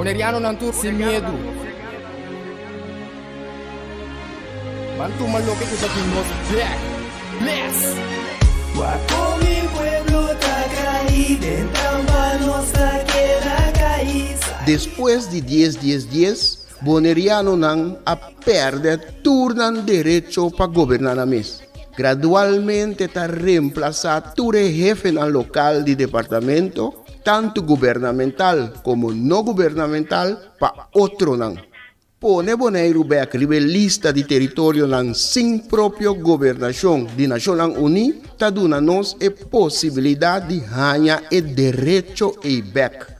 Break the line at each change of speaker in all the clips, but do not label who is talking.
Boneriano nantur sin miedo. Bantu malo que usa nos black. Bless.
Guapo mi pueblo Tacay, dentro nossa queda caída.
Después de 10 Boneriano nan a perder turnan derecho para gobernar a mes. Gradualmente está reemplazado ture jefe en local de departamento, tanto gubernamental como no gubernamental, para otro nan. Pone Bonaire a escribir lista de territorio nan sin propio gobernación de Naciones Unidas, ta duna nos e posibilidad de ganhar el derecho e back.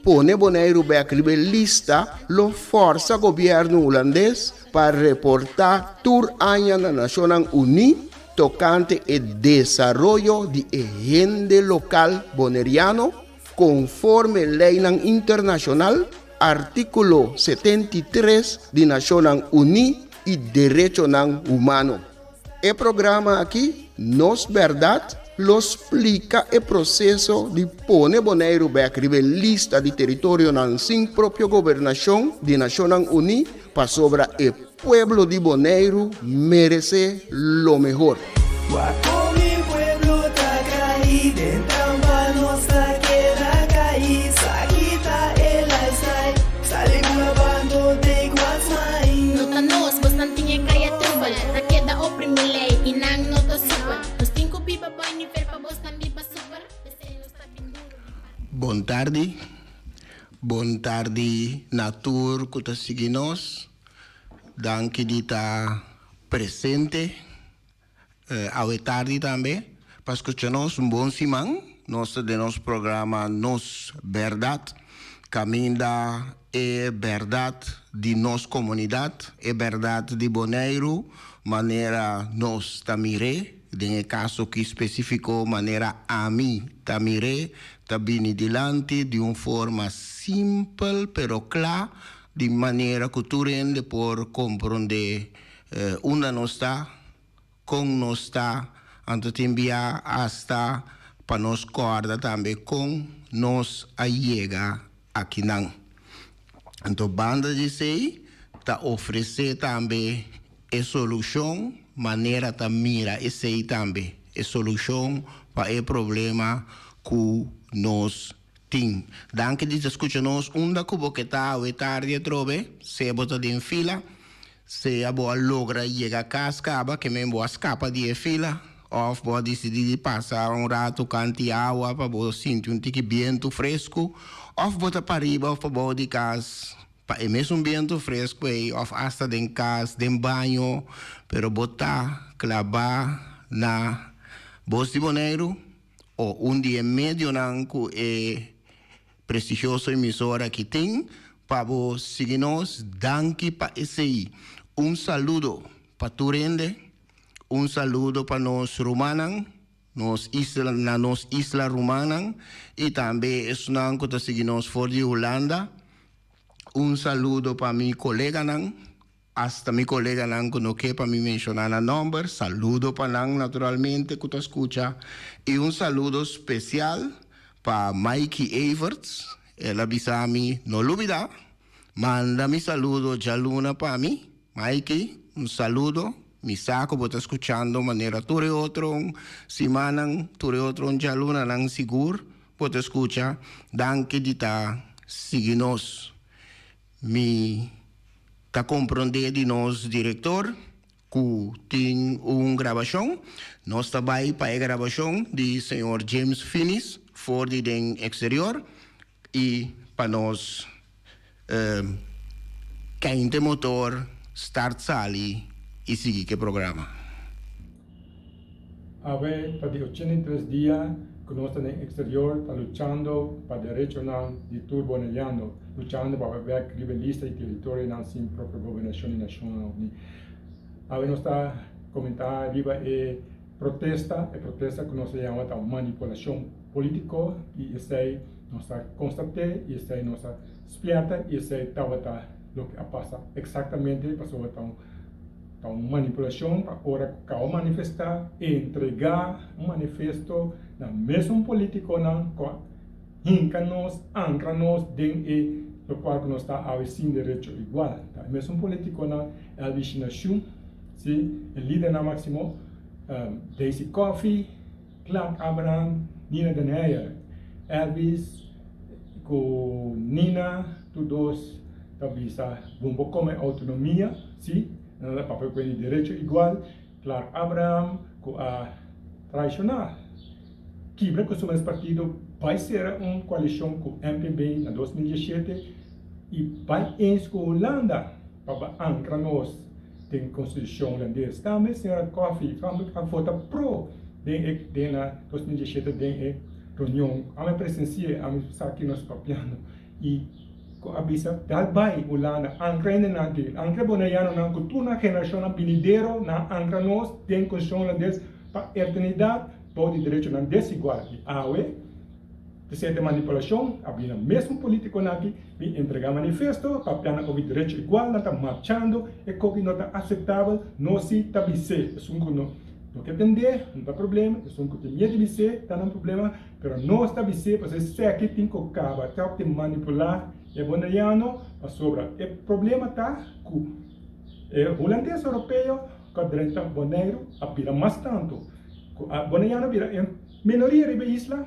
Pone Bonaire a escribir lista lo forza gobierno holandés para reportar tur año na Naciones Unidas tocante el desarrollo de agente local boneriano conforme ley internacional, artículo 73 de Naciones Unidas y Derecho Humano. El programa aquí, Nos Verdad, lo explica el proceso de poner Bonaire a escribir lista de territorio sin propia gobernación de Naciones Unidas para sobre el pueblo de Bonaire merece lo mejor.
Guapo mi pueblo Tacay, dentro nossa queda caída. Quita el lifestyle, sale grabando de Guasmay.
Nota nos, bastante kaya tubal. Rakeda oprimile, inang nota super. Nos cinco pipa boy ni felpa bos tambi pa super.
Bon tardi, natur kuta siginos. Danke dita presente. Awe tardi também. Para escucharnos un buen simán. Nos de nos programa Nos Verdad. Caminda é verdad de nos comunidad. É verdad de Bonaire. Maneira nos tamire. En el caso que especificó maneira a mí tamire. Tabini dilante de una forma simple pero clara. De maneira que tu rende por comprender una no está, con no está, antes de enviar hasta para nos corda también con nos allega aquí nan. Entonces, banda de sei, ta ofrece también a solución, maneira ta mira esse também, a solução para o problema que nos tem. Danke de escucharnos onda cubo que está hoy tarde trove, se bota de fila, se a boa logra llega a cascaba que me boa escapa de fila, of boa decidir passar rato canti água para boa sentir tique vento fresco, of bota para riba of boa de casa, para mesmo vento fresco aí, of hasta de casa, de banho, pero botar clavar na Voz de Bonaire ou dia medio nanco prestigioso emissora que tem para vos seguirnos, danke para esse aí. Saludo para Turende, saludo para nos Romanan, nos isla Romanan, e também é nanco que seguirnos for de Holanda. Saludo para mi colega nan, hasta mi colega nan que no quepa mi mencionar el nombre, saludo para nan naturalmente que te escucha, y saludo especial para Mikey Everts, él avisa a mí, no lo olvida, manda mi saludo ya luna para mí, Mikey, saludo, mi saco, vos estás escuchando manera, ture otro, semana, ture otro, ya luna, nan seguro, vos te escucha, danke dita, síguenos, mi ta compreender de nos diretor, que tem gravação, nós também para a gravação de senhor James Finis, for de exterior, e para nós, quente motor, start sali e seguir o programa.
A ver, para 83 días que nós estamos no exterior, está luchando para o direito de tur boneriano, luchando para ver a lista de território sem própria governação e nacional. A ver, nós está comentando arriba a protesta que nós chamamos de manipulação política, e isso aí nós está constatando, e isso aí nós está explica, e isso aí está o que passa exatamente, passou a manipulação para ora ao manifestar e entregar manifesto na mesmo político não hinca nos ancra nos den e lo qual que não está a sin derecho igual. Tá? Mas político na Elvis Nation, sim, o líder na máximo, Daisy Coffee, Clark Abraham, Nina Deneyer, Elvis, com Nina, todos, talvez vão como autonomia, sim, não dá para ter direito igual, Clark Abraham, com a tradicional. Quebra com o partido vai ser uma coalição com o MPB na 2017 e vai com a Holanda para ancrar nós tem constituição holandesa. Também a senhora Coffee a vota pro na 2017 tem reunião a minha presença a minha aqui nós copiando e com a bisa dal vai Holanda ancrar na dele ancrar bonaiano na cultura geração na binidero na ancrar nós tem constituição holandesa para eternidade pode direito na desigual e awe de certa manipulação havia mesmo político aqui me entregar manifesto para o direito igual não está marchando e que não está aceitável não se tabise é não quer entender não tem problema é que tem medo de ser está um problema mas não está tabise porque se aqui tem que acabar tem que manipular é bonaiano para sobra o problema está com o holandês europeu que direito boneiro a mais tanto a bonaiano vira minoria riba isla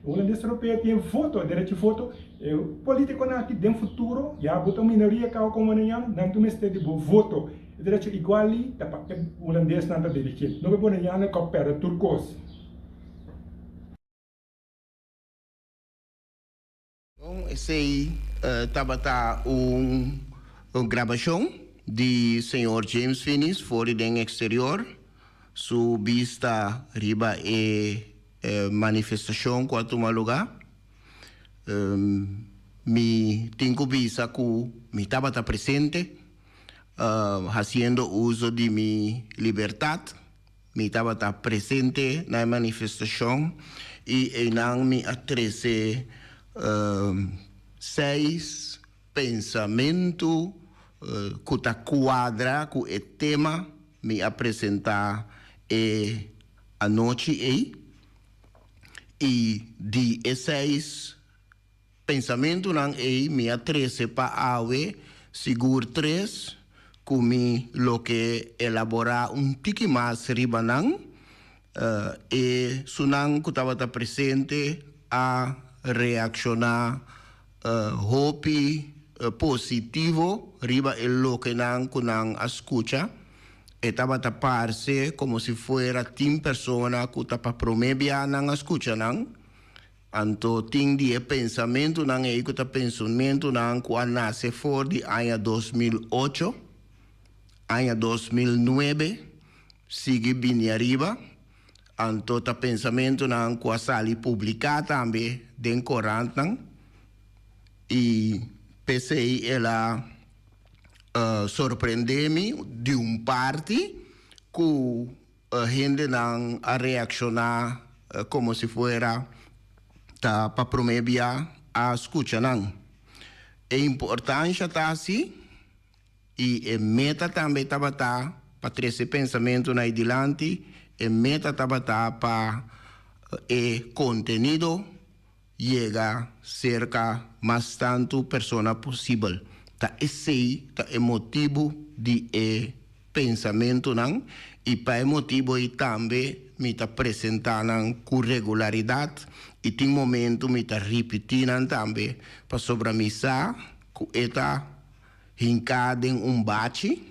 o holandês europeu tem voto direito de voto o político aqui tem futuro já botou minoria como bonaiano não tem este tipo voto direito igual ali o holandês não está dirigindo não é bonaiano que opera turcos.
Bom, esse aí estava uma gravação de senhor James Finis fora do exterior. Su vista riba manifestação quanto uma lugar. Mi tenho visa que mi estava presente, fazendo uso de mi liberdade. Mi estava presente na manifestação e não me atrese 6 pensamentos que ta quadra com o tema me apresentar a noite e de esses pensamentos não me atrese para awe seguro 3 comi lo que elaborar tique mais riba não e sunang que estava presente a reaccionar hopi positivo riba lo que não escucha estaba taparse como si fuera 10 personas que tapa promebia nang escucha nang anto ting die pensamento nang e que pensamento nang que nace for de año 2008 año 2009 sigue bem arriba anto ta pensamento nang que sali publicar também den corante nang e PCI ela sorprende-me de parte que a gente não a reaccionar como se fuera para promover a escuta não. É importante estar assim e a meta também estava para esse pensamento na adiante a meta estava para o conteúdo chega cerca mais tanto pessoa possível. Esse é o motivo de pensamento não e para o motivo e também me está apresentando com regularidade e tem momento me está repetindo também para sobremisar que está hincado em bate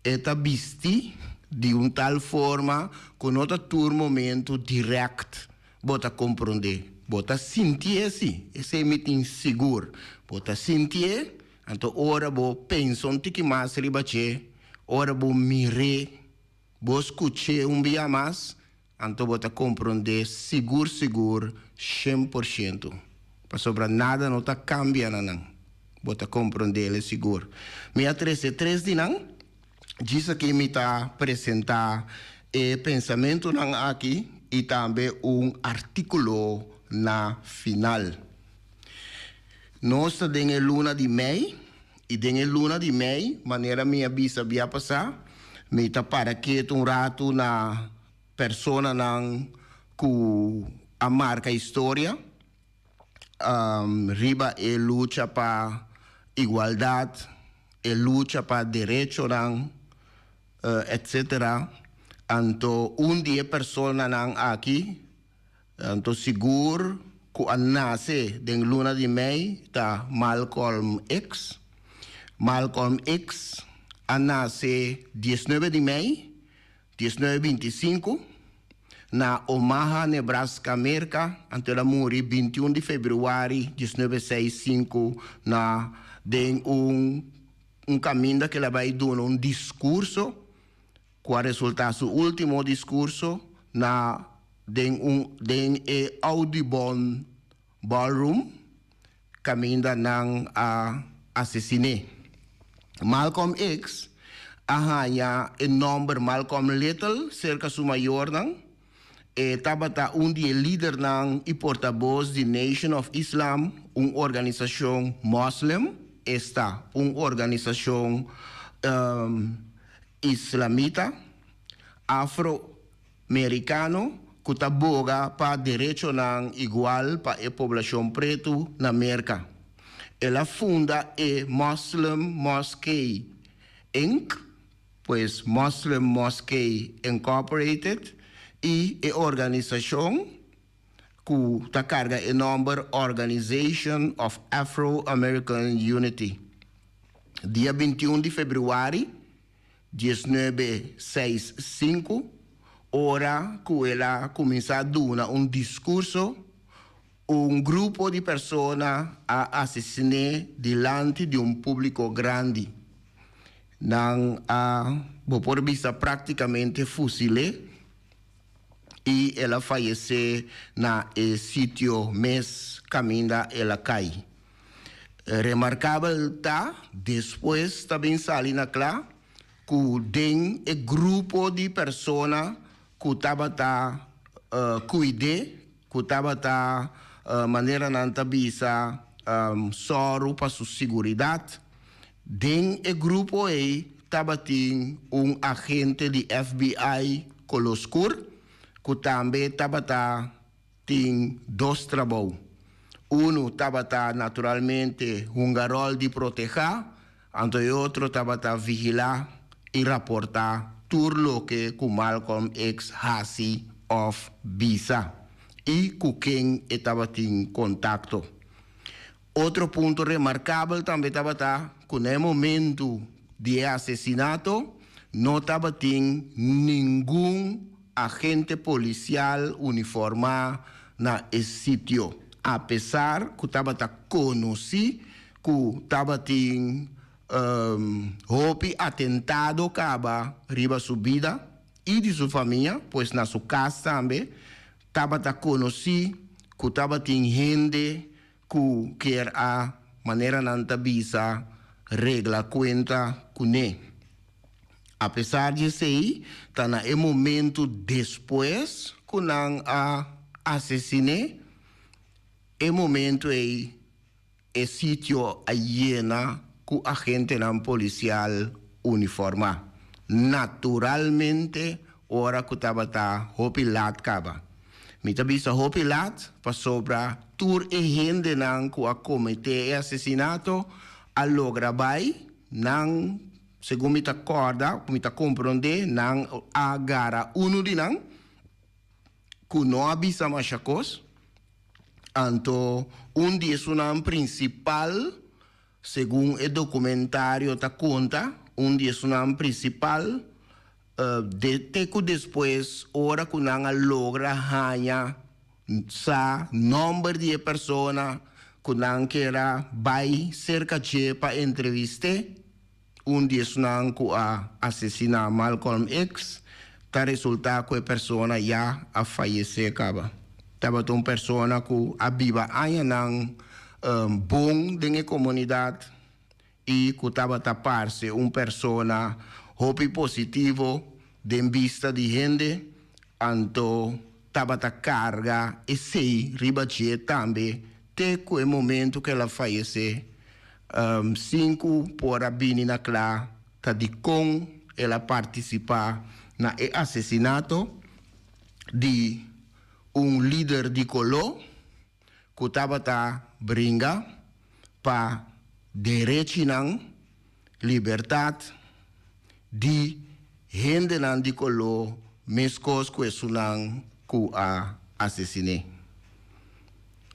está visto de tal forma que não está todo momento direto bota compreender bota sentir assim esse é muito inseguro bota sentir então, ora vou pensar um pouco mais ribache, ora vou mirar, vou escutar dia mais, então vou compreender seguro, 100%. Para sobre nada não está cambiando, não. Vou compreender ele seguro. Me atrese 3 de não, diz que me está apresentar pensamento não aqui e também artículo na final. Nós temos a luna de mei, e dentro luna de mei, maneira minha bisa via passar, me está para que rato na persona que a marca história, riba e lucha para igualdad, e lucha para derecho, etc. Anto die persona nang aqui, anto seguro que nasce den luna de mei ta Malcolm X. Malcolm X nasce 19 de mei, 1925, na Omaha, Nebraska, América, ante la muri 21 de februari 1965, na den caminho que ela vai dar um discurso, qual resulta seu último discurso, na den Audubon Ballroom, caminho nang assassiné. Malcolm X, ahanya en nombre Malcolm Little, cerca su mayor nang, tabata die líder nang e porta-voz de Nation of Islam, organização muslim, esta organização islamita, afro-americano, que taboga para direito nang igual para a população preto na América. Ela funda Muslim Mosque Inc., pues Muslim Mosque Incorporated, e a organização que está carga o nome Organization of Afro-American Unity. Dia 21 de fevereiro, 1965, hora que ela começa a dar discurso, grupo de pessoas a assassinar diante de público grande. Por vista praticamente fusilé, e ela faleceu na sítio mês caminho ela cai. Remarcável tá, depois também sali na clá, que tem grupo de pessoas que estava cuidando, que estava maneira não tabisa soro para sua segurança. Den grupo aí estava agente de FBI coloscur, que também estava tem dois trabalhos. Estava naturalmente garol de proteger, e outro estava vigilar e reportar tudo o que Malcolm X hasi of visa e com quem estava em contato. Outro ponto remarcável também estava que no momento de assassinato não estava nenhum agente policial uniformado na sítio, apesar que estava conhecido que estava atentado acaba riba sua vida e de sua família, pois na sua casa também estava conhecido que estava gente que quer a maneira não tabisa regla conta com ele. Apesar de ser, está no momento depois que não assassiné, é momento aí é sítio llena com agente não policial uniformado. Naturalmente, ora que estava hopilat caba. Mita bisa hopilat para sobra tur e gente não que a cometer assassinato a logra vai não segundo me acorda, me compreender, não agarra de não que não avisa mais chacos. Anto dia sunam principal, segundo o documentário ta conta, dia sunam principal de teco depois hora que não logra ganhar sa número de pessoas que não quer vai cerca de para entrevistar dia sunam que a assassinar Malcolm X ta resulta que a pessoa já a falecer acaba. Estava uma pessoa que abiva ainda bom da comunidade e que estava tapar-se pessoa hope positivo de vista de gente, então estava carga e sei ribache também até que o momento que ela faleceu 5 por abini na clá tá de com ela participar na assassinato de líder de color kutabata bringa pa derecho ng libertad di hende nan di kolo meskos kwesunang ku a asesine.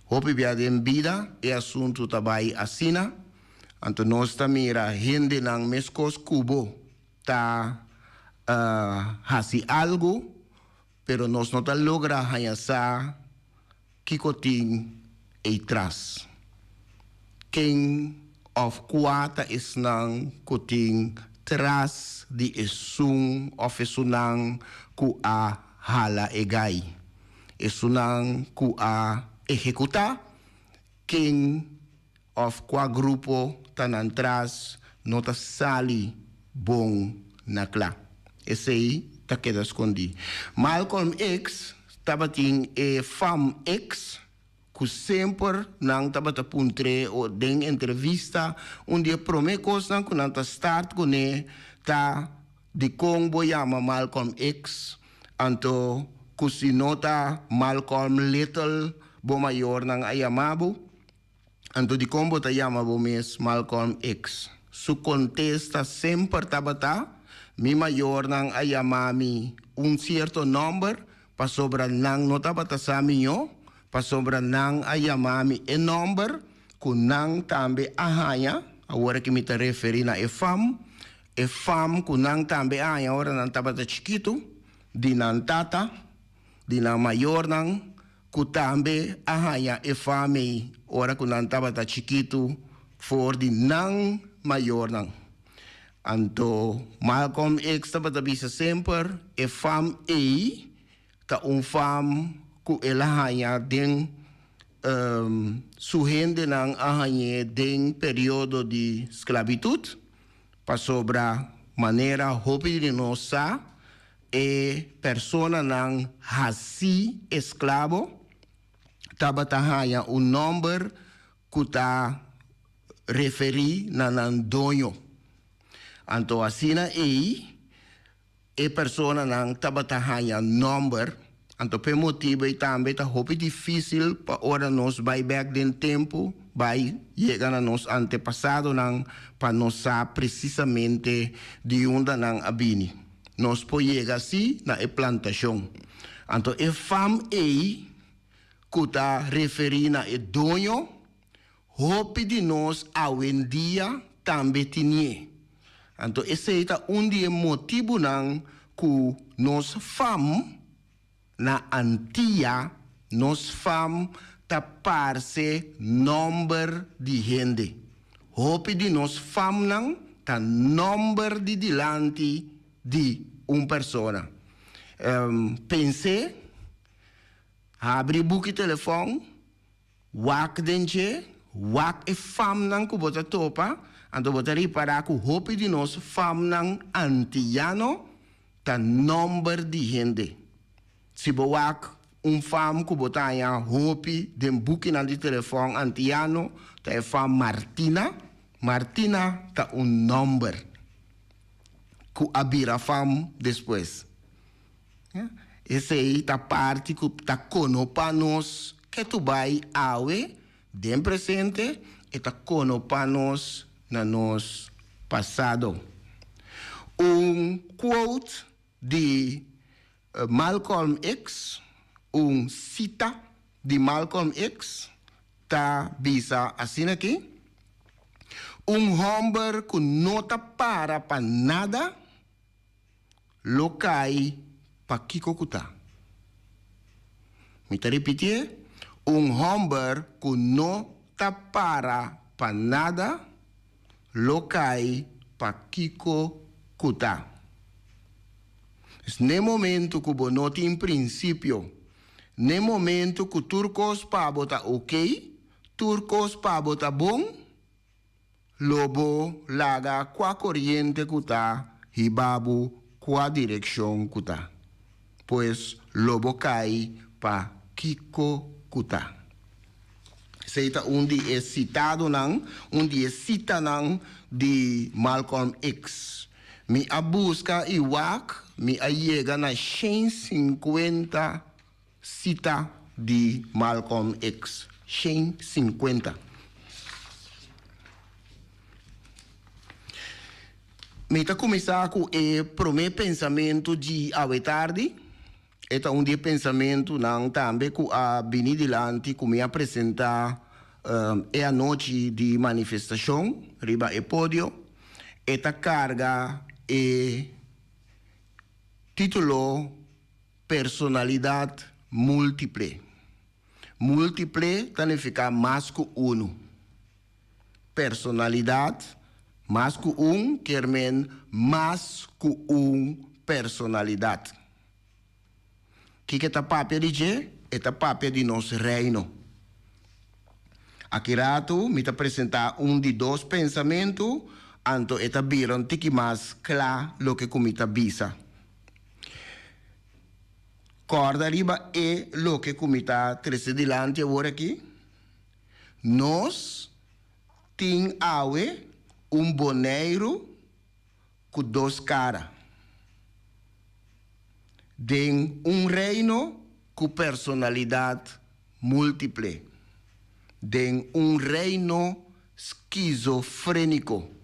Hopi biadem bida e asunto tabay asina anto nos mira hende ng meskos kubo ta hasi algo pero nos no ta logra hayasa kikoting eitras. King of kwata is nang kuting tras di esung of esunang ku a hala egay. Esunang ku a ejecuta king of kwa grupo tanan tras nota sali bong nakla. Esay ta queda escondi. Malcolm X tabating fam X ku sempre nang tabata puntre o den entrevista un dia promekos nang kunanta start kune ta di kong boyama Malcolm X anto kusinota Malcolm Little bo mayor ng ayamabo anto di kombo ta yama bo mes Malcolm X su contesta sempre tabata mi mayor ng ayamami un cierto number pa sobra nang nota bata sa minyo pa sobra nang ayamami e number kunang tambe ahaya awara kimita referi na e fam kunang tambe ahaya ora nang tabata chiquito di nang tata di nang mayor nang kutambe ahaya e fami ora kunang tabata chiquito for di nang mayor nang anto Malcolm X tabata bisa sempre e fam ta un fam ku elahaya den suhende ng ahanye den periodo di esclavitud pa sobra manera hopi de nosa e persona ng hasi esclavo tabatahaya un number kuta referi na nandoyo anto asina e persona ng tabatahaya number anto pe motivo e tambe ta hopi difícil pa ora nos vai back den tempo vai llega na nos antepasado nang pa nos sa precisamente di unda nang abini nos po llega si na e plantación anto e fam kuta referina e doño hopi di nos awendia tambe tinye anto ese ita undi e motivo nang ku nos fam na antia nos fam taparse number di gente. Hopi di nos fam nang ta number di dilanti di un persona. Pense, abri buki telefon, wak denche, wak e fam nang kubota topa, anto bota ripara ku hopi di nos fam nang antiano ta number di gente. Si bowak un fam ku botanya hopi den buki na di telefon antiano ta e fam Martina ta un number ku abira fam después. Ese ta parte ku ta conopanos que tu vai awe den presente e ta conopanos na nos passado. Un quote di Malcolm X, un cita di Malcolm X, ta bisa assim aqui. Un hombre que nota para nada, lo cai pa kiko kuta. Me te repetir, un hombre que nota para nada, lo cai pa kiko kuta. Ne momento que bo noti in principio, ne momento que turcos pa bota ok, turcos pa bota bom, lobo laga qua corriente kuta, hibabu qua direction kuta. Pues lobo cai pa kiko kuta. Seita undi é citado nang, undi é cita nang di Malcolm X. Mi a busca iwak, mi a llega na 150 cita di Malcolm X. 150. Meta começar com o primeiro pensamento de a tarde. Este um dia pensamento não também que a Bini Dilante que me apresentar é a noite de manifestação riba e pódio. Esta carga é título personalidade múltiple. Múltiple significa mais que uno. Personalidade mais que quer dizer mais que personalidade. Que esta papel diz? Esta papel de nosso reino. Aqui rato, me apresentar de dois pensamentos, então esta viram que mais claro lo que comita bisa. Corda riba é lo que comita trece dilante agora aqui. Nós tem boneiro com dois caras. Den reino com personalidade múltiple. Den reino esquizofrênico.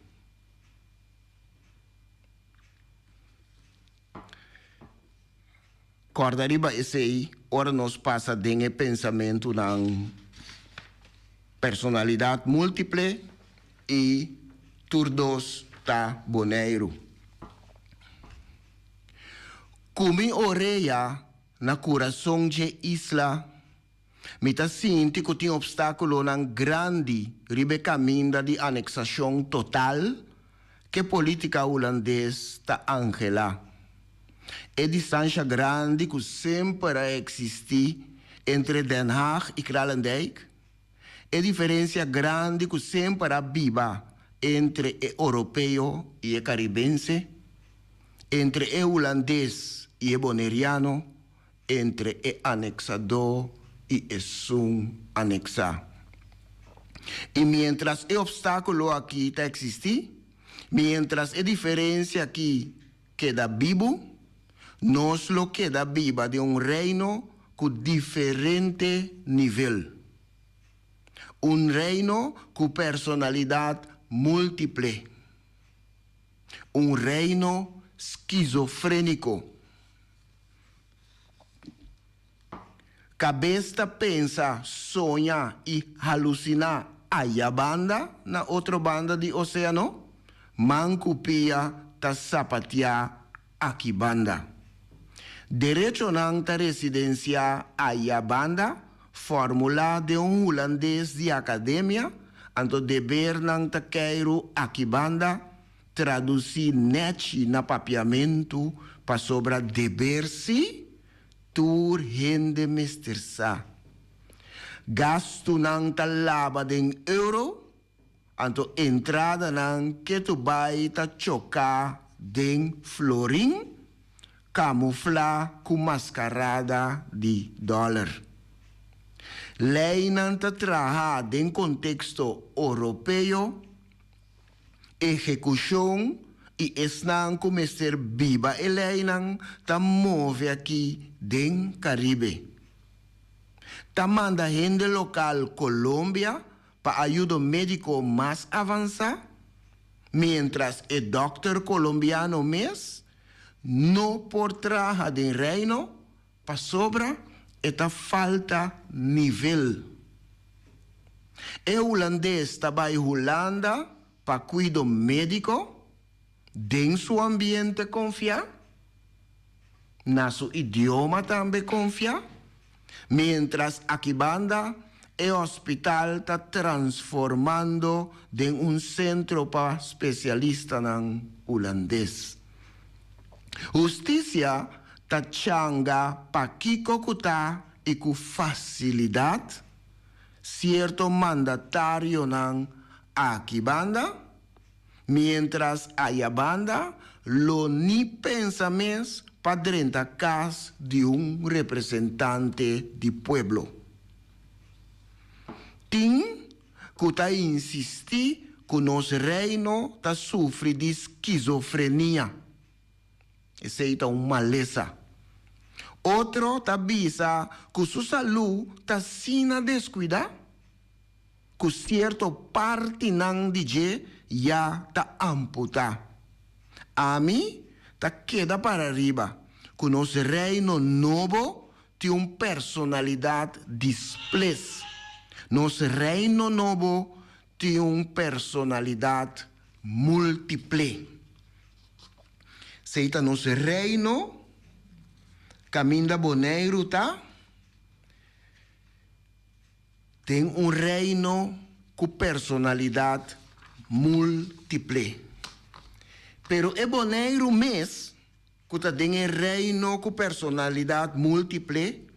Corda riba esse aí, ora nós passa de pensamento na personalidade múltiple e turdos tá boneiro. Como orelha na coração de isla, me tá sinto que tem obstáculo na grande ribe caminho de anexação total que a política holandesa está angela. É distância grande que sempre existe entre Den Haag e Kralendijk. É diferença grande que sempre viva entre o europeu e o caribense, entre o holandês e o boneriano, entre o anexador e o sun-anexar. E mientras o obstáculo aqui está existindo, mientras a diferença aqui queda vivo, nós lo queda viva de reino com diferente nível. Reino com personalidade múltiple. Reino esquizofrênico. Cabeça pensa, sonha e alucina a banda na outra banda de oceano. Mancupia ta sapatia aqui banda. Direito não ta residência a banda. Fórmula de holandês de academia. Anto dever não ta queiro aqui banda. Traduzir net na papiamento para sobra dever-se. Tur hende mestersa. Gasto nang talaba den euro, anto entrada nang que tu vai ta choca den florin, camufla com mascarada de dólar. Lei nang ta traha den contexto europeu, execução e esnan começar viva e lei nang ta move aqui den Caribe. Ta manda gente local Colômbia para ajuda médico mais avançada, mientras o doctor colombiano mes não por traja de reino para sobra esta falta nível. O holandês trabalha Holanda para cuidar médico, den su ambiente confiar, na su idioma também confiar, mientras aqui banda o hospital está transformando em centro para especialista em holandês. Justiça está changa para Kiko Kuta e com facilidade, certo mandatário em aqui banda, mientras a banda lo ni pensamento para dentro da casa de representante do pueblo. Tem que tá insistir que nosso reino tá sofre de esquizofrenia. Esse aí tá maleza. Outro tá bisa que sua saúde tá sina descuidar, ku certo parte nang DJ ya ta amputa. Ami ta queda para arriba. Con nos reino novo ti un personalidad disples. Nos reino novo ti un personalidad múltiple. Seita nos reino caminda boneiro ta tem un reino con personalidad múltiple. Pero é boneiro mes que tem um reino com personalidade múltiple,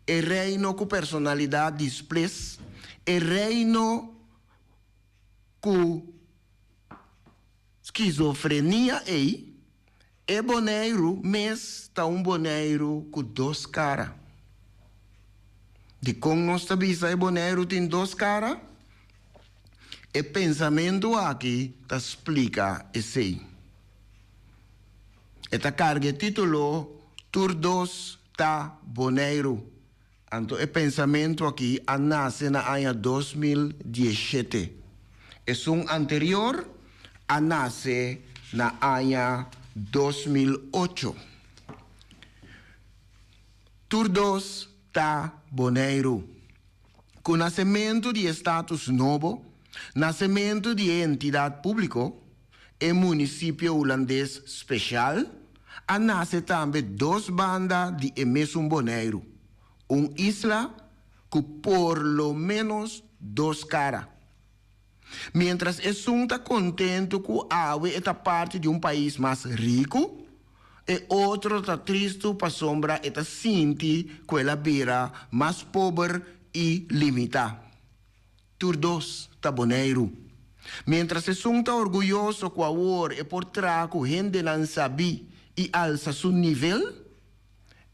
é reino com personalidade disples, é reino com esquizofrenia é boneiro mes tá boneiro com duas caras. De como nós sabemos que boneiro tem duas caras, o pensamento aqui te explica esse. Esta carga título Turdos ta boneiro. Então, o pensamento aqui nasce na ano 2017. É um anterior a nasce na ano 2008. Turdos ta boneiro. Com nascimento de status novo, nascimento de entidade pública, e município holandês especial, a nasce também duas bandas de mesmo boneiro. Isla com por lo menos duas caras. Mientras es un está contento com a esta parte de um país mais rico, e outro está triste para sombra esta sinti com ela beira mais pobre e limitada. Turdos está boneiro. Mientras es un está orgulhoso com a war e por trago gente não sabe e alça seu nível,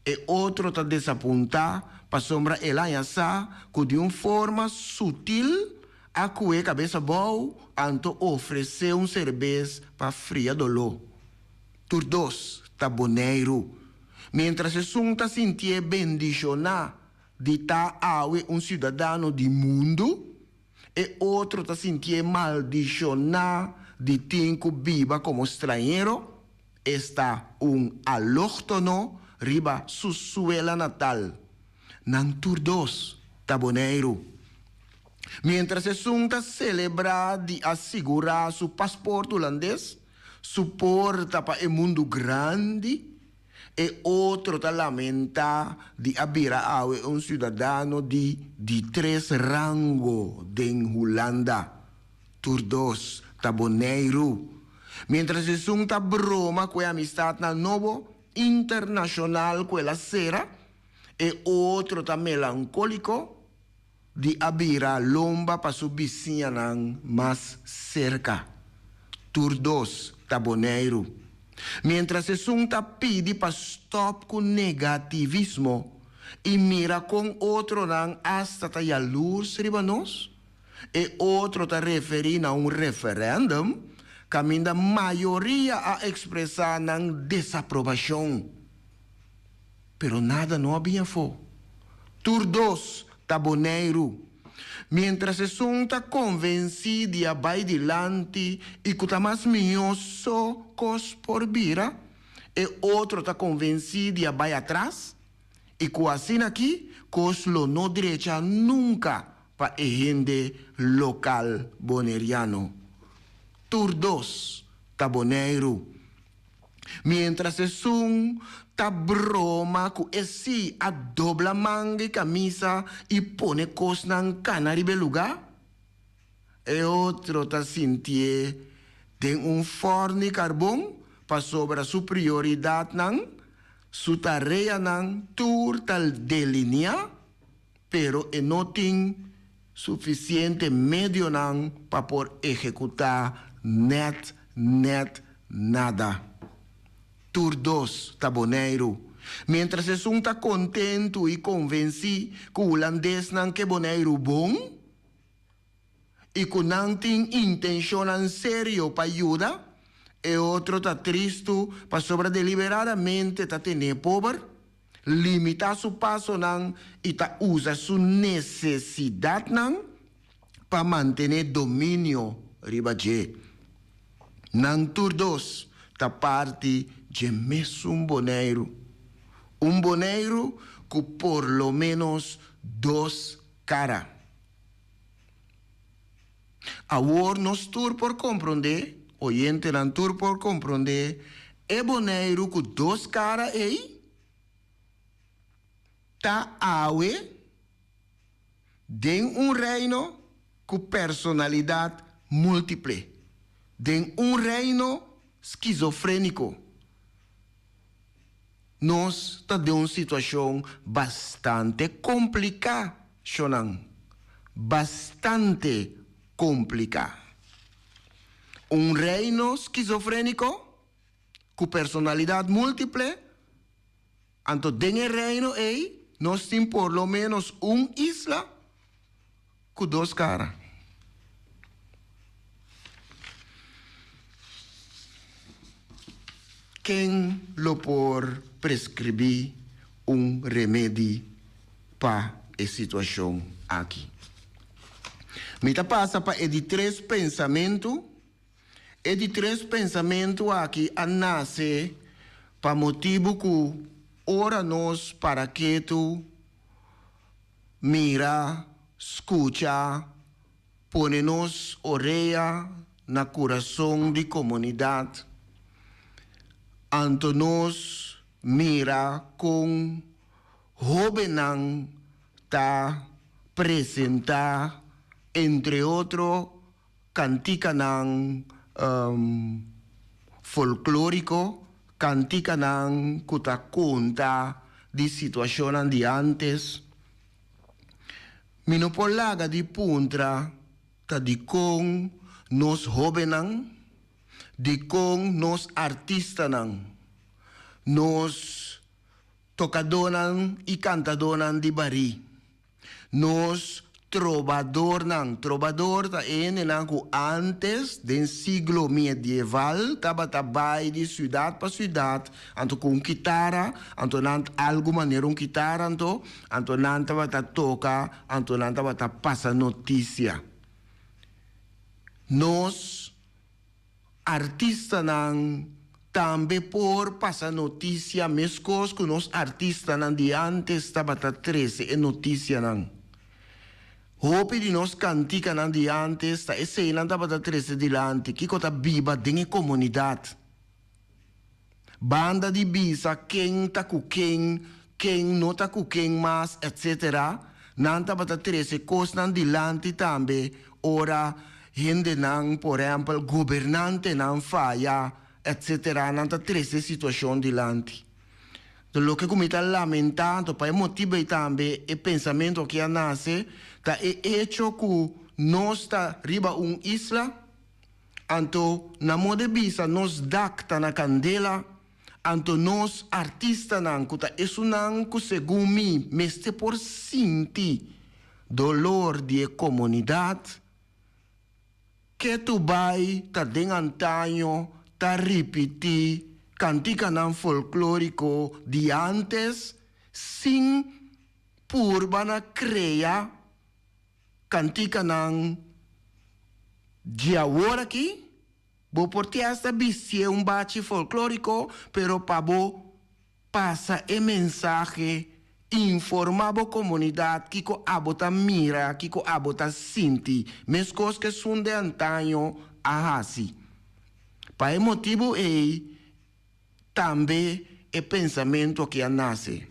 e outro está desapontado para sombra ela essa com de uma forma sutil a cué cabeça boa, anto oferecer cerveja para fria dolor. Turdos tá boneiro. Mientras es un tá sentir bendicionar de tá awe cidadão do mundo, e outro tá sentir maldicionar de tinco viva como estrangeiro, está alóctono riba su suela natal. Nang turdos tá boneiro. Mientras es un está celebrar de asegurar su pasaporte holandês, suporta para o mundo grande, e outro está lamenta de abrir a cidadão de 3 rangos de Holanda. Turdos está boneiro. Mientras es un está broma com a amistade na novo internacional com ela será, e outro está melancólico de abrir a lomba para su vizinha mais cerca. Turdos está boneiro. Mientras es un está pede para stop com negativismo e mira com outro hasta tá a luz ribanos, e outro está referindo a referendum, caminho da maioria a expressar desaprovação. Pero nada não havia for. Turdos tá boneiro. Mientras es un está convencido a vai dilante e que está mais minhoso cos por vira, e outro está convencido a vai atrás, e que assim aqui, cos lo no direita nunca para a gente local boneriano. Turdos tá boneiro. Mientras es un tá broma com esse a dobla manga e camisa e pone cos nan canaribe lugar, e outro tá sentir tem forno carbão para sobre sua prioridade sua tarefa tur tal delinear, pero não tem suficiente medio para por executar net nada. Turdos tá boneiro. Mientras es un tá contento e convencido que o holandês que boneiro bom e que não tem intenção sério para ajudar, e outro tá triste para sobre deliberadamente tá tendo pobre, limitar seu passo e tá usa sua necessidade para mantener dominio ribaje. Nan tur dos, ta parte de mesmo um boneiro com por lo menos dos caras. Agora nós tur por compreender, oyente nan tur por compreender, é boneiro com dos caras aí, tá awe, tem reino com personalidade múltipla, tem reino esquizofrênico. Nós estamos em uma situação bastante complicada, bastante complicada. Reino esquizofrênico com personalidade múltipla, então dentro reino aí, nós temos por lo menos isla com dos caras. Quem lo por prescrever remédio para a situação aqui? Me passa para de três pensamentos. E de três pensamentos aqui a nasce para motivo que ora nós para que tu mira, escuta, põe-nos orelha na coração de comunidade. Anto nós mira com jovenão ta apresentar, entre outros, canticanang folclórico, canticanang kuta conta de situação de antes. Minopolaga de puntra, ta di con nos jovenang, di con nos artistanang, nos tocadonan e cantadonan de bari, nos trovador ta nang antes del siglo medieval taba tabay de ciudad pa ciudad anto com guitarra anto nant algo maneira guitarra anto nant taba ta toca anto nant taba ta passa notícia. Nos artista nang também por passa notícia mescos que nos artista nang de antes taba ta 13 notícia nang. Hope di nos cantica nan di antes, ta esse nan taba ta 13 dilante, kiko ta biba dinge comunidade. Banda di bisa, ken ta ku ken no ta ku ken mas, etc. Nan taba ta 13 cos nan dilante tambe, ora hende nan, por exemplo, governante nan faya, etc. Nan ta 13 situação dilante. Lo que come sta lamentando, per motivo tambe e pensamento che nasce, ta e hecho que nós sta riba isla, anto na mode bisa nos dakta na candela, anto nos artista nan kuta esunan ku según mi meste por sinti dolor de comunidade, que tu vai ta den antaño ta ripiti cantica nan folclórico de antes, sin purbana crea cantica nan de agora aqui, bo porti hasta bicie bate folclórico, pero pabo passa e mensagem informabo comunidade kiko abota mira, kiko abota sinti, mescos que são de antaño a hasi. Pa motivo também é pensamento que nasce.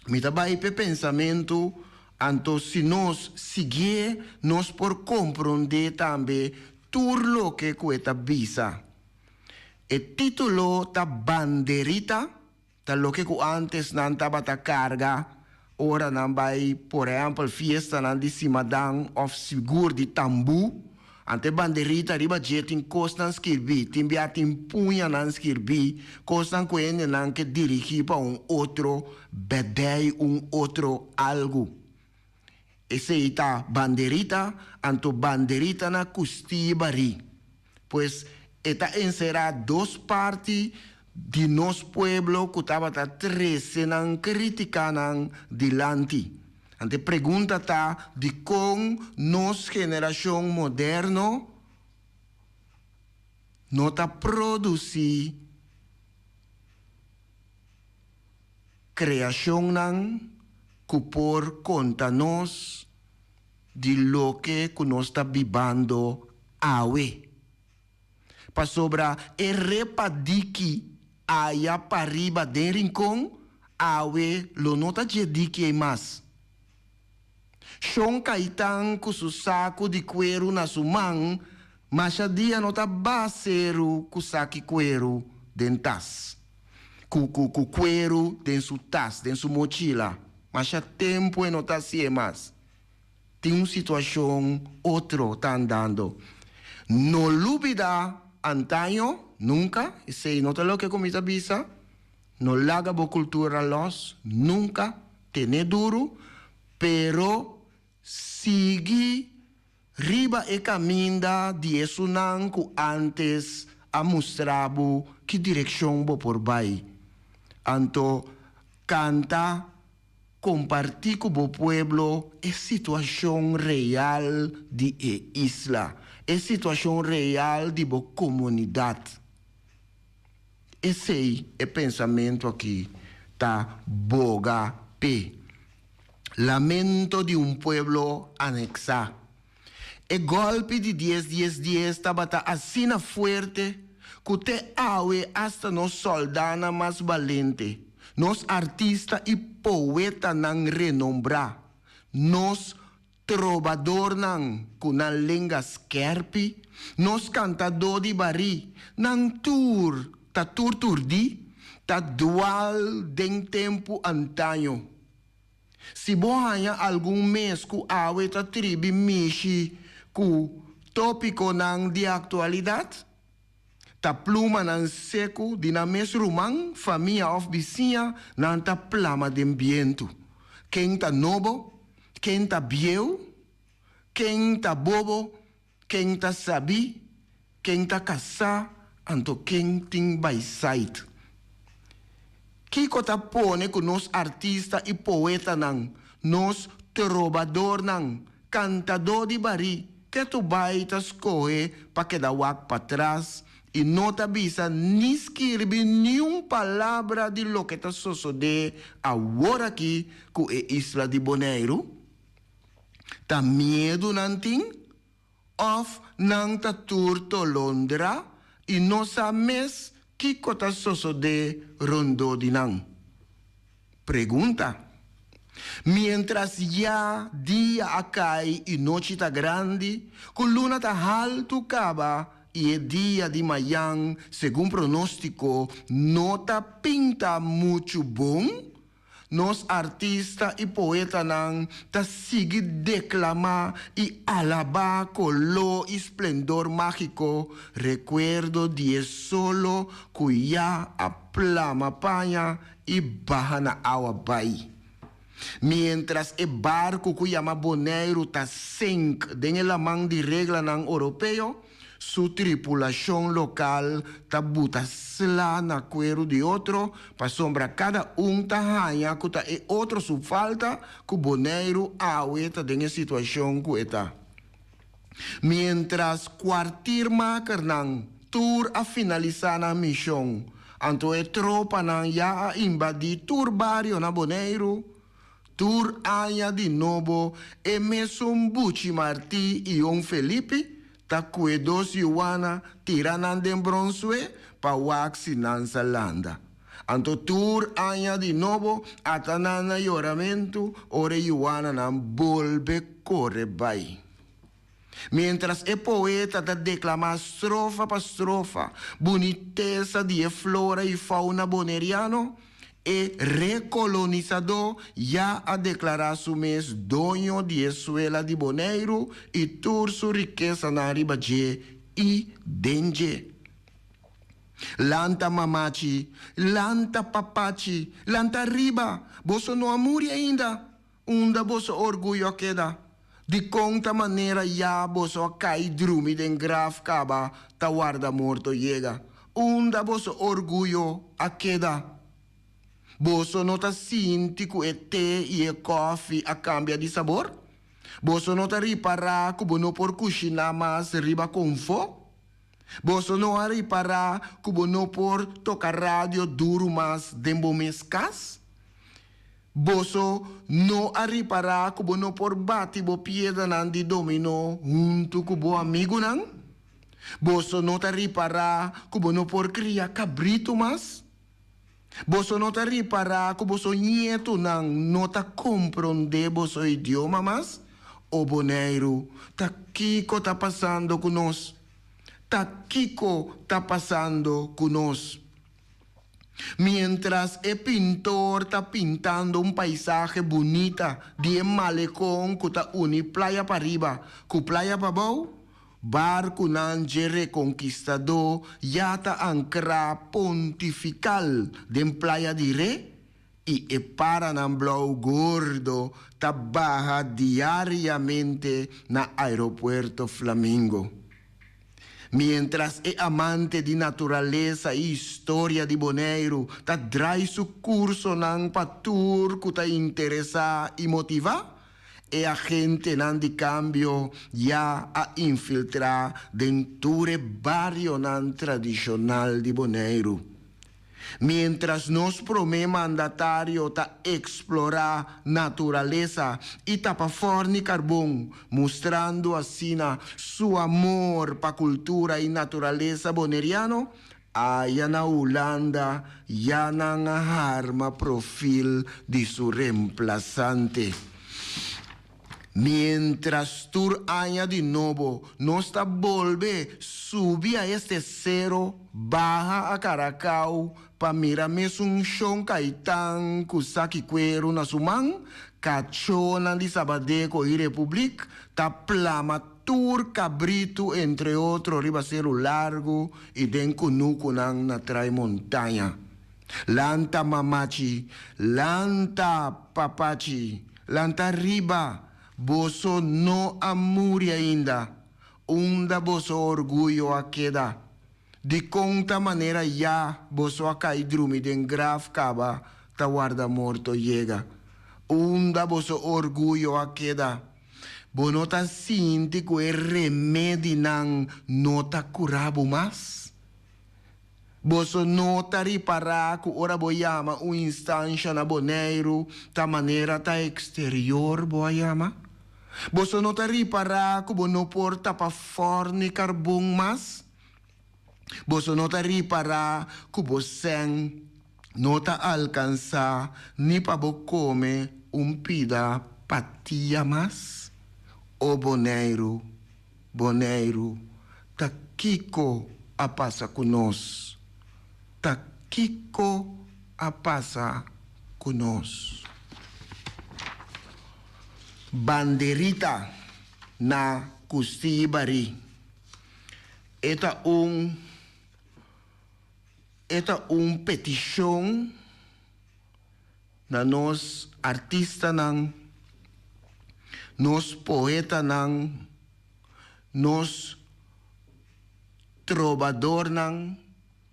Me trabalha é pensamento, então se nós seguir, nós por compreender também tudo o que cuesta visa. O título da banderita, da lo que antes não estava ta carga, ora não vai, por exemplo, fiesta não de Simadang of seguro de Tambu. Ante banderita riba jetin costan skirbi, timbiatin punha nan skirbi, costan quene nan que dirigir para outro bedei, outro algo. Esse ita banderita, anto banderita na custi bari. Pues eta encerra dos partes de nos pueblo que estava ta 13 nan criticanan dilante. Ante pergunta tá de com nos geração moderno nota produzir criação nan que por conta nós de lo que nós está vivendo awe. Para sobra e repadiki aya pariba de rincón awe lo nota jediki e mas. Shon kaitan ku su saco de cuero na su man, mas a dia nota baseru ku saki cuero dentas. Ku cuero den su tas, den su mochila. Mas a tempo e nota si mas. Tem uma situação outro tá andando. No lubida antaño, nunca, e sei nota lo que comita bisa, no laga bo cultura los, nunca, tene duro, pero sigue riba e caminda de esunan que antes a mostrabo que direção bo por bai. Anto canta, compartir com o pueblo é situação real de isla, é situação real de boa comunidade. Esse é o pensamento aqui, tá boga pe. Lamento de um pueblo anexar. O golpe de 10-10-10 estava assim forte que te awe hasta nos soldana mais valente. Nos artista e poeta nan renombra. Nos trovador nan kunan lenga skerpi. Nos cantador de bari. Nan tour, ta turdi, ta dual den tempo antaño. Si bohanya algum mês ku awe ta tribi mishi ku tópico nan de atualidade, ta pluma nan seco de na mes rumang, família of vizinha, nan ta plama de ambiente. Quem ta nobo, quem ta bieu, quem ta bobo, quem ta sabi, quem ta casa, anto quem ting by sight. Kiko ta pone ku nos artista e poeta nan, nos trovador nan, cantador de bari, que tu vai ta escoge pa que da wak pa trás, e não ta bisa ni escrever nenhuma palavra de lo que ta sucede agora aqui com a Isla de Bonaire. Ta medo nanting, of nang ta turto Londra, e não sa mes que ta sucede rondo de nang. Pergunta. Mientras ya dia acai e noite ta grande, com luna ta alto caba, e é dia de manhã, segundo pronóstico, nota pinta muito bom. Nos artista e poeta nan ta sigue declamar e alabar color e esplendor mágico. Recuerdo de solo cuya a plama panha e barra na água bai. Mientras o barco que chama Bonaire ta sink dentro la mão de regla nan europeu, su tripulação local ta buta sla na cuero de outro, pa sombra cada ta hanha que ta e outro su falta, que Bonaire awe ta dentro situação que eta. Mientras quartir maker nan tour a finalizar na missão, anto e tropa nan ya a invadir tour barrio na Bonaire, tour aya de novo e mesmo Bucci Marti e Felipe, ta cuedos Ioana tiranan den bronzue pa waxi nan salanda. Anto tour aya de novo atanana lloramento ore Ioana nan volve corre bai. Mientras e poeta ta declama strofa pa strofa, boniteza de flora e fauna boneriano, e recolonizador já a declarar su mês dono de escuela de Bonaire e toda sua riqueza na ribaje e dengue. Lanta mamachi, lanta papachi, lanta riba, boso no amuri ainda, boso orgulho queda. De conta maneira já boso cai drumi den graf caba, ta guarda morto llega. Boso orgulho a queda. Boso nota sinti ku e tè e e coffee a cambia di sabor? Boso nota ripara ku bono por cucina mas riba con fo? Boso no a ripara ku bono por tocar radio duro mas dembo mescas? Boso no a ripara ku bono por bati bo pieda nan di domino junto ku bo amigo nan? Boso no ta ripara ku bono por cria cabrito mas? Boso no ta ripara ku boso nieto nan no ta comprende boso idioma mas? O Boneiro, ta Kiko tá passando conosco. Ta Kiko tá passando conosco. Mientras el pintor está pintando un paisaje bonita de malecón que está uni playa para arriba, ku playa para abajo, barco nanje reconquistador ya está ancra pontifical de playa dire y e para nan blau gordo ta baja diariamente na aeropuerto Flamingo. Mientras el amante de naturaleza y historia de Bonaire ta drai su curso nan patur que ta interesa y motiva, e a gente nan di cambio ya a infiltrar denture barrio nan tradicional de Bonaire. Mientras nos promete mandatario ta explorar naturaleza y tapa forni carbón, mostrando así su amor pa cultura y naturaleza boneriano, allá na Holanda ya nan arma profil de su reemplazante. Mientras tur aña de nuevo, no está volve, subir a este cero, baja a Caracau, pa mirame un chon caitán, kusaki cuero na suman, cachona de Sabadeco y Republic, ta plama tur cabrito, entre otros, ribacero largo, y den kunukunan na trai montaña. Lanta mamachi, lanta papachi, lanta riba, boso no amuri ainda, unda boso orgullo a queda. De conta maneira ya boso a cai drumi den graf caba, ta guarda morto llega. Unda boso orgullo a queda. Bonota sinti que remedi nan nota curabo mas. Boso nota ripara ku ora boyama un instancia na Bonaire, ta maneira ta exterior boyama. Boso nota ripara ku bono porta pa forni carbon mas. Boso nota ripara ku bosen nota alcanza ni pa bo come un pida patia mas. O Bonaire, Bonaire, ta Kiko a passa conosco. Ta Kiko a passa conosco. Banderita na Custibari. Eta petição na nos artista nang, nos poeta nang, nos trovador nang,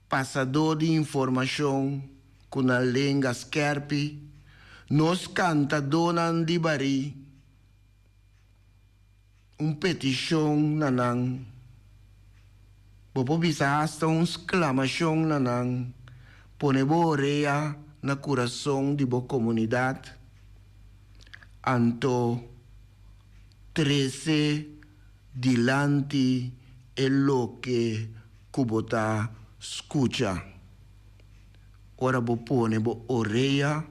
passador de informação com a língua skerpi, nos cantador nang di bari, petição nanang, bopo bisa hasta exclamação nanang, pone borea na coração de boa comunidade, anto 13 dilante é lo que Kubota escucha. Ora bo pone bo oreia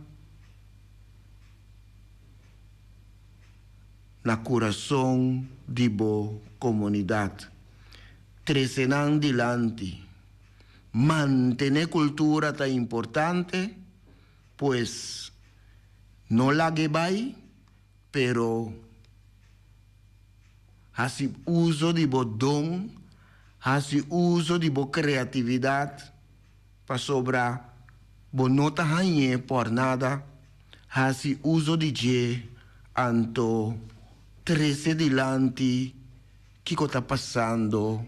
na coração de boa comunidade. 13 anos dilante. Mantener cultura tá importante, pues no la que vai, pero hace uso de bo dom, hace uso de bo criatividade para sobrar bo nota hanye por nada, hace uso de je anto 13 dilante que está passando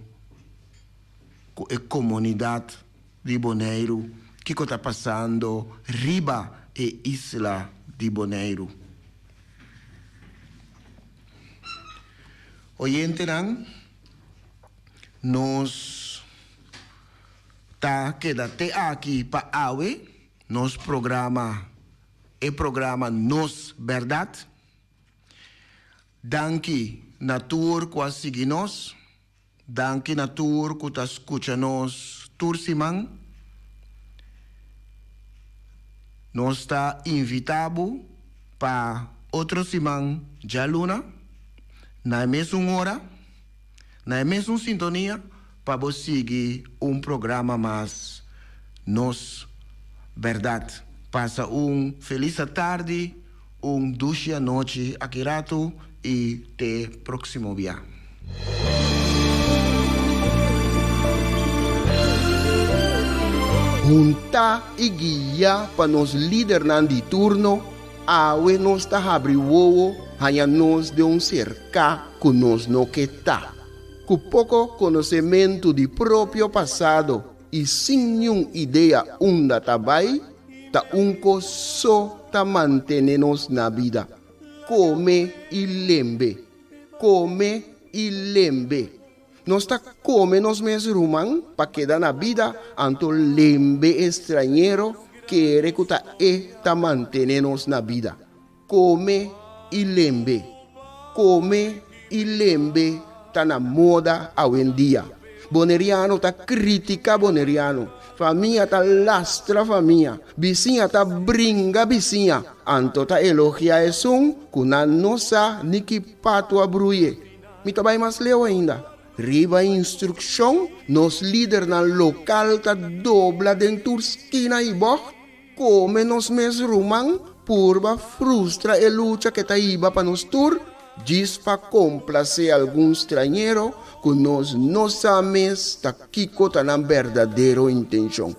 com a comunidade de Bonaire, que está passando riba e Isla de Bonaire. Oyente nan, nos ta quedate aqui para awe, nos programa Nos Verdad. Danke Natur quasi nos, danke Natur que ta escucha nos tursimang. Nos está invitado para outro simang já luna, na mesma hora, na mesma sintonia, para você seguir programa mais Nos Verdade. Passa feliz tarde, dulce noite aqui rato e até próximo dia.
Junta e guia para nos líder de turno, awe nos ta abri wowo, hanya nos de cerca que nos no que tá. Com pouco conhecimento de próprio passado e sem nenhuma ideia onde tabai, ta só ta manter-nos na vida. Come e lembre. Come e lembre. Nós está come nos mesmos rumang para quedar na vida, anto lembre estrangeiro que recuta e ta manter-nos na vida. Come e lembre. Come e lembre ta na moda hoje em dia. Boneriano ta critica boneriano. Família ta lastra família. Vizinha ta bringa vizinha. Anto ta elogia esum kuna nossa niki pato abruye. Mi ta vai mais leu ainda. Riba instrução, nos líder na local ta dobla dentro esquina e boh. Come nos mes rumang, purba frustra e luta que ta iba pa nos tur. Diz pa complacer algum estrangeiro, que nos nossa mes ta kiko ta na verdadeiro intenção.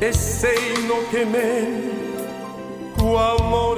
E sei no que me, com amor